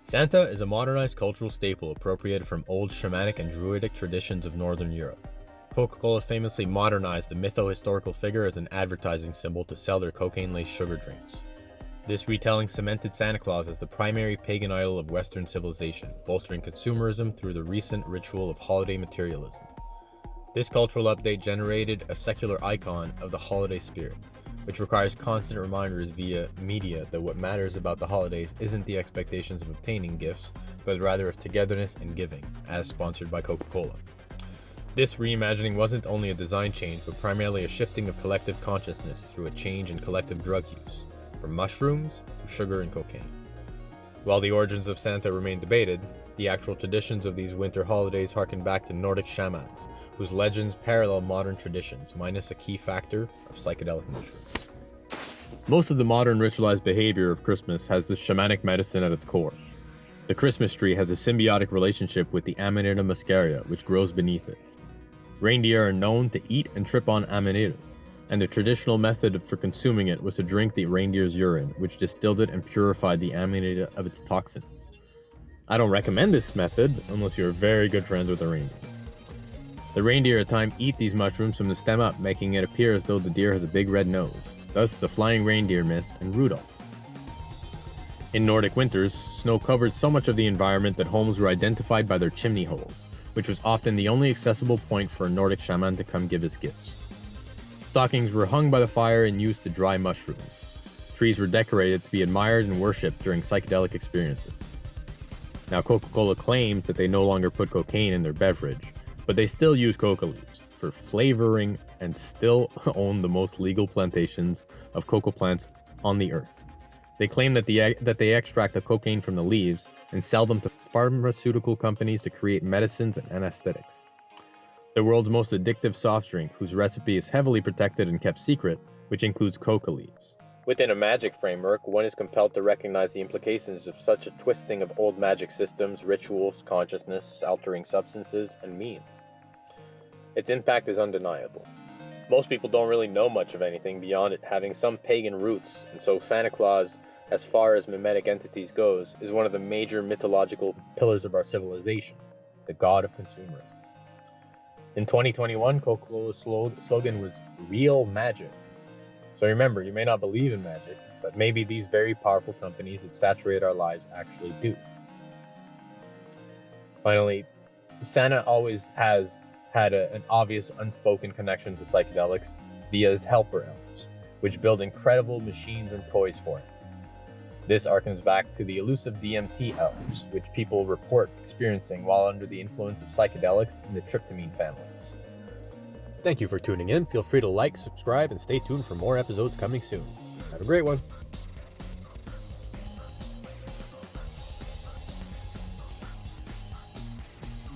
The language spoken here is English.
Santa is a modernized cultural staple appropriated from old shamanic and druidic traditions of Northern Europe. Coca-Cola famously modernized the mythohistorical figure as an advertising symbol to sell their cocaine-laced sugar drinks. This retelling cemented Santa Claus as the primary pagan idol of Western civilization, bolstering consumerism through the recent ritual of holiday materialism. This cultural update generated a secular icon of the holiday spirit, which requires constant reminders via media that what matters about the holidays isn't the expectations of obtaining gifts, but rather of togetherness and giving, as sponsored by Coca-Cola. This reimagining wasn't only a design change, but primarily a shifting of collective consciousness through a change in collective drug use, from mushrooms to sugar and cocaine. While the origins of Santa remain debated, the actual traditions of these winter holidays harken back to Nordic shamans, whose legends parallel modern traditions, minus a key factor of psychedelic mushrooms. Most of the modern ritualized behavior of Christmas has this shamanic medicine at its core. The Christmas tree has a symbiotic relationship with the Amanita muscaria, which grows beneath it. Reindeer are known to eat and trip on amanitas, and the traditional method for consuming it was to drink the reindeer's urine, which distilled it and purified the amanita of its toxins. I don't recommend this method unless you're very good friends with a reindeer. The reindeer at times eat these mushrooms from the stem up, making it appear as though the deer has a big red nose, thus the flying reindeer myth and Rudolph. In Nordic winters, snow covered so much of the environment that homes were identified by their chimney holes, which was often the only accessible point for a Nordic shaman to come give his gifts. Stockings were hung by the fire and used to dry mushrooms. Trees were decorated to be admired and worshipped during psychedelic experiences. Now, Coca-Cola claims that they no longer put cocaine in their beverage, but they still use coca leaves for flavoring and still own the most legal plantations of cocoa plants on the earth. They claim that they extract the cocaine from the leaves and sell them to pharmaceutical companies to create medicines and anesthetics. The world's most addictive soft drink, whose recipe is heavily protected and kept secret, which includes coca leaves. Within a magic framework, one is compelled to recognize the implications of such a twisting of old magic systems, rituals, consciousness, altering substances, and means. Its impact is undeniable. Most people don't really know much of anything beyond it having some pagan roots, and so Santa Claus, as far as mimetic entities goes, is one of the major mythological pillars of our civilization, the god of consumerism. In 2021, Coca-Cola's slogan was "Real Magic." So remember, you may not believe in magic, but maybe these very powerful companies that saturate our lives actually do. Finally, Santa always has had an obvious unspoken connection to psychedelics via his helper elves, which build incredible machines and toys for him. This harkens back to the elusive DMT elves, which people report experiencing while under the influence of psychedelics in the tryptamine families. Thank you for tuning in. Feel free to like, subscribe, and stay tuned for more episodes coming soon. Have a great one.